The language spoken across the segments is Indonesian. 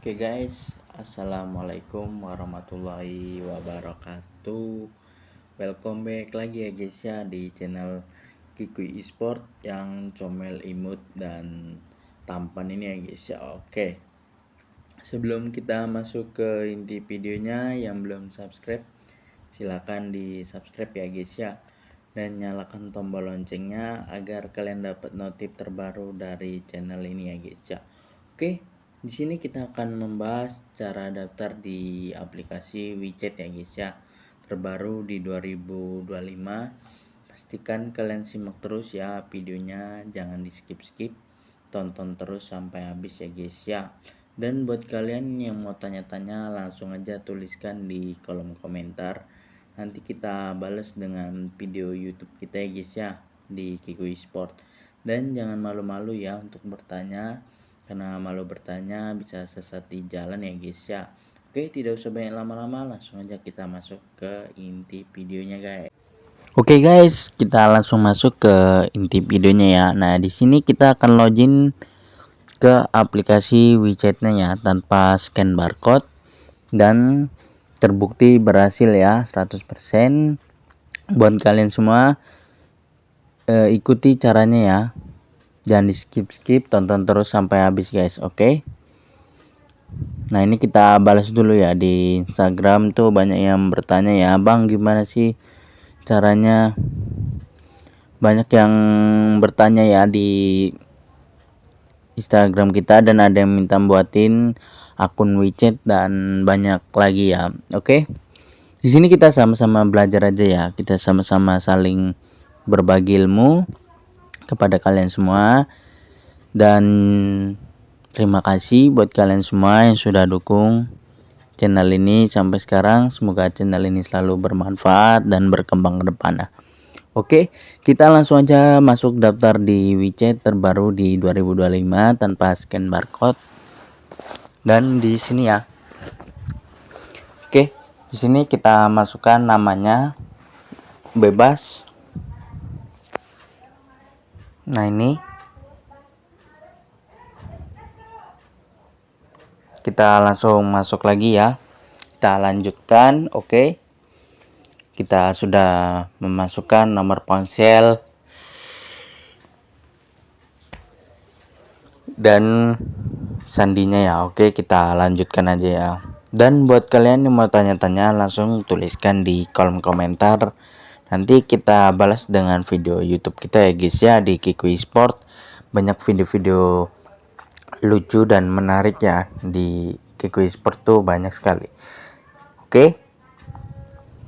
Oke guys, assalamualaikum warahmatullahi wabarakatuh. Welcome back lagi ya guys ya di channel Kikui Esport yang comel, imut dan tampan ini ya guys ya. Oke, sebelum kita masuk ke inti videonya, yang belum subscribe silahkan di subscribe ya guys ya, dan nyalakan tombol loncengnya agar kalian dapat notif terbaru dari channel ini ya guys ya. Oke, di sini kita akan membahas cara daftar di aplikasi WeChat ya guys ya, terbaru di 2025. Pastikan kalian simak terus ya videonya, jangan di skip-skip, tonton terus sampai habis ya guys ya. Dan buat kalian yang mau tanya-tanya, langsung aja tuliskan di kolom komentar, nanti kita balas dengan video YouTube kita ya guys ya, di Kikui Sport. Dan jangan malu-malu ya untuk bertanya, karena malu bertanya bisa sesat di jalan ya guys ya. Oke, tidak usah banyak lama-lama, langsung aja kita masuk ke inti videonya guys. Oke guys, kita langsung masuk ke inti videonya ya. Nah, di sini kita akan login ke aplikasi WeChat-nya ya tanpa scan barcode, dan terbukti berhasil ya 100%. Buat kalian semua, ikuti caranya ya. Jangan di skip-skip, tonton terus sampai habis guys, oke? Nah, ini kita balas dulu ya. Di Instagram tuh banyak yang bertanya ya, "Bang, gimana sih caranya?" Banyak yang bertanya ya di Instagram kita, dan ada yang minta buatin akun WeChat dan banyak lagi ya. Oke. Di sini kita sama-sama belajar aja ya. Kita sama-sama saling berbagi ilmu kepada kalian semua, dan terima kasih buat kalian semua yang sudah dukung channel ini sampai sekarang. Semoga channel ini selalu bermanfaat dan berkembang ke depannya. Oke, kita langsung aja masuk daftar di WeChat terbaru di 2025 tanpa scan barcode. Dan di sini ya. Oke, di sini kita masukkan namanya bebas. Nah, ini kita langsung masuk lagi ya. Kita lanjutkan. Oke. Kita sudah memasukkan nomor ponsel dan sandinya ya. Oke, kita lanjutkan aja ya. Dan buat kalian yang mau tanya-tanya, langsung tuliskan di kolom komentar. Nanti kita balas dengan video YouTube kita ya guys ya, di Kikui Sport. Banyak video-video lucu dan menarik ya di Kikui Sport tuh, banyak sekali. Oke,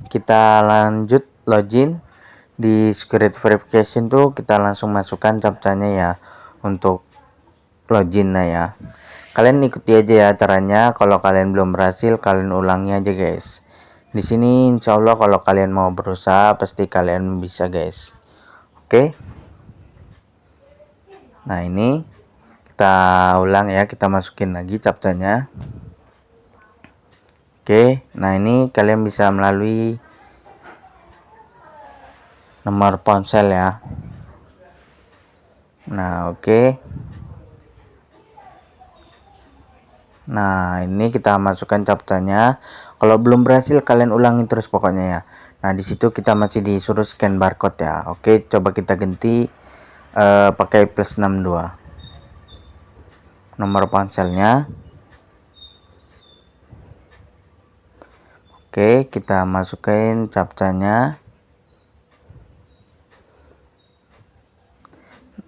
kita lanjut login. Di security verification tuh kita langsung masukkan captcha-nya ya untuk login. Nah ya, kalian ikuti aja ya caranya. Kalau kalian belum berhasil, kalian ulangi aja guys. Di sini insya Allah kalau kalian mau berusaha pasti kalian bisa guys. Oke. Nah, ini kita ulang ya, kita masukin lagi captcha-nya. Oke, nah ini kalian bisa melalui nomor ponsel ya. Nah, oke. Nah, ini kita masukkan captcha-nya. Kalau belum berhasil kalian ulangi terus pokoknya ya. Nah, di situ kita masih disuruh scan barcode ya. Oke, coba kita ganti pakai +62 nomor ponselnya. Oke, kita masukin captcha-nya.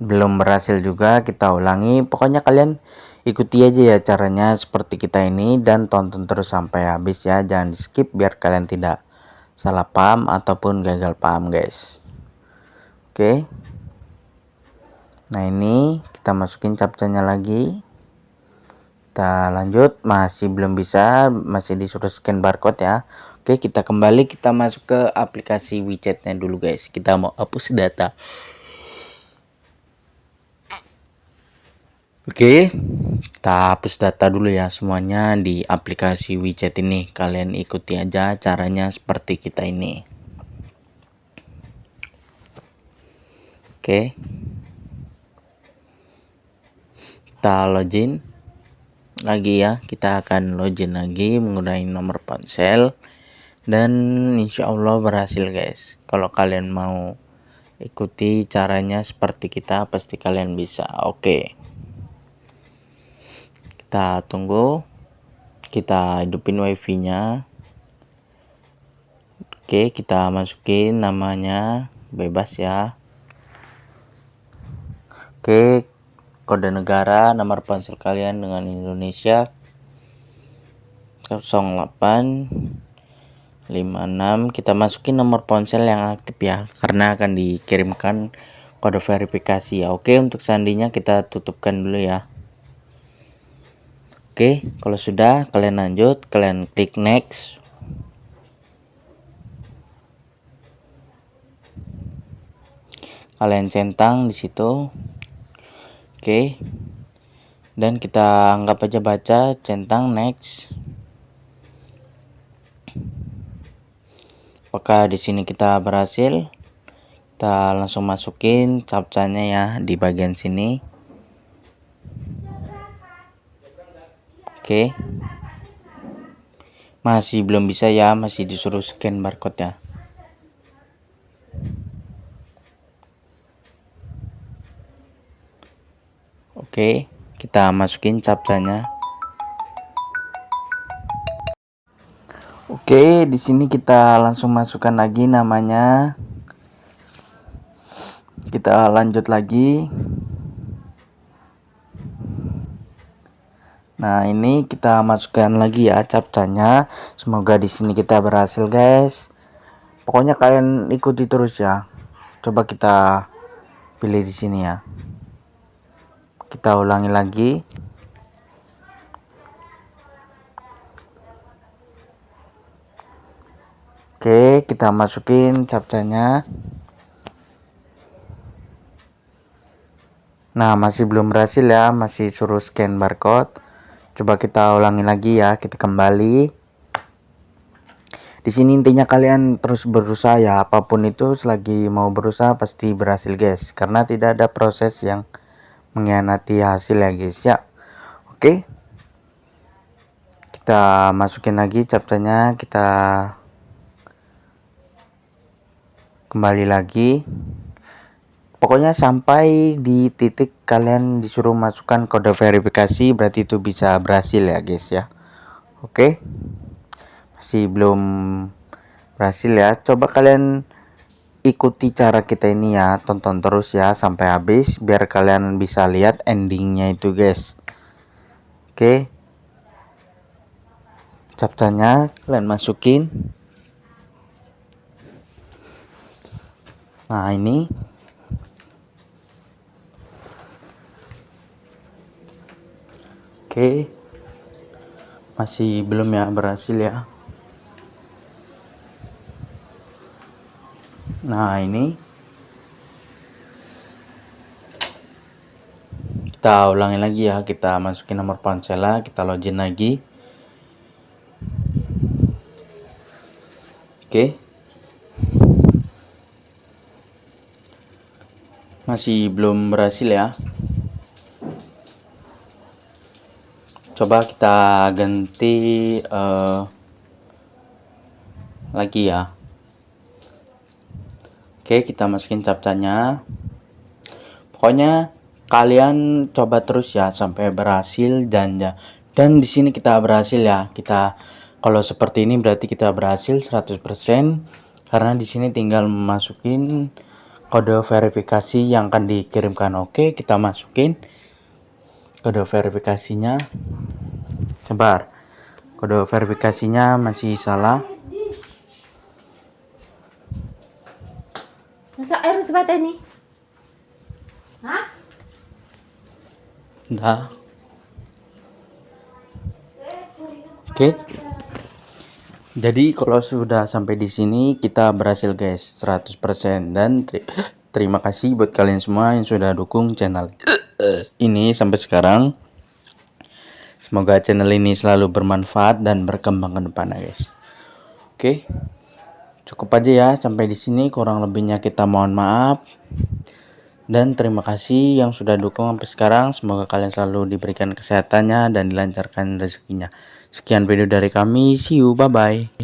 Belum berhasil juga, kita ulangi. Pokoknya kalian ikuti aja ya caranya seperti kita ini, dan tonton terus sampai habis ya. Jangan di skip biar kalian tidak salah paham ataupun gagal paham guys. Oke. Nah, ini kita masukin captcha-nya lagi. Kita lanjut, masih belum bisa, masih disuruh scan barcode ya. Oke, kita kembali, kita masuk ke aplikasi WeChat-nya dulu guys. Kita mau hapus data. Oke, kita hapus data dulu ya semuanya di aplikasi WeChat ini. Kalian ikuti aja caranya seperti kita ini. Oke, kita login. lagi ya, kita akan login lagi menggunakan nomor ponsel, dan insya Allah berhasil guys. Kalau kalian mau ikuti caranya seperti kita, pasti kalian bisa. Oke, kita tunggu, kita hidupin wifi nya. Oke, kita masukin namanya, bebas ya. Oke, kode negara, nomor ponsel kalian dengan Indonesia 0856. Kita masukin nomor ponsel yang aktif ya, karena akan dikirimkan kode verifikasi ya. Oke, untuk sandinya kita tutupkan dulu ya. Oke, kalau sudah kalian lanjut, kalian klik next. Kalian centang di situ. Oke. Dan kita anggap aja baca, centang next. Apakah di sini kita berhasil? Kita langsung masukin captcha-nya ya di bagian sini. Oke. Masih belum bisa ya, masih disuruh scan barcode ya. Oke, kita masukin captcha-nya. Oke, di sini kita langsung masukkan lagi namanya. Kita lanjut lagi. Nah, ini kita masukkan lagi ya captcha-nya. Semoga di sini kita berhasil, guys. Pokoknya kalian ikuti terus ya. Coba kita pilih di sini ya. Kita ulangi lagi. Oke, kita masukin captcha-nya. Nah, masih belum berhasil ya, masih suruh scan barcode. Coba kita ulangi lagi ya, kita kembali. Di sini intinya kalian terus berusaha ya, apapun itu selagi mau berusaha pasti berhasil guys, karena tidak ada proses yang mengkhianati hasil ya guys ya. Oke, kita masukin lagi captcha-nya, kita kembali lagi. Pokoknya sampai di titik kalian disuruh masukkan kode verifikasi, berarti itu bisa berhasil ya guys ya. Oke, masih belum berhasil ya. Coba kalian ikuti cara kita ini ya, tonton terus ya sampai habis biar kalian bisa lihat endingnya itu guys. Oke, captcha-nya kalian masukin. Nah, ini oke, masih belum ya berhasil ya. Nah, ini kita ulangi lagi ya, kita masukin nomor ponsel, kita login lagi. Oke, masih belum berhasil ya. Coba kita ganti lagi ya. Oke, kita masukin captcha-nya. Pokoknya kalian coba terus ya sampai berhasil, dan di sini kita berhasil ya. Kita kalau seperti ini berarti kita berhasil 100%, karena di sini tinggal masukin kode verifikasi yang akan dikirimkan. Oke, kita masukin kode verifikasinya. Sebar. Kode verifikasinya masih salah. Masa air sebata ini? Hah? Dah. Oke. Jadi kalau sudah sampai di sini kita berhasil guys 100%, dan terima kasih buat kalian semua yang sudah dukung channel ini sampai sekarang. Semoga channel ini selalu bermanfaat dan berkembang ke depan guys. Oke. Cukup aja ya sampai di sini, kurang lebihnya kita mohon maaf. Dan terima kasih yang sudah dukung sampai sekarang. Semoga kalian selalu diberikan kesehatannya dan dilancarkan rezekinya. Sekian video dari kami. See you. Bye-bye.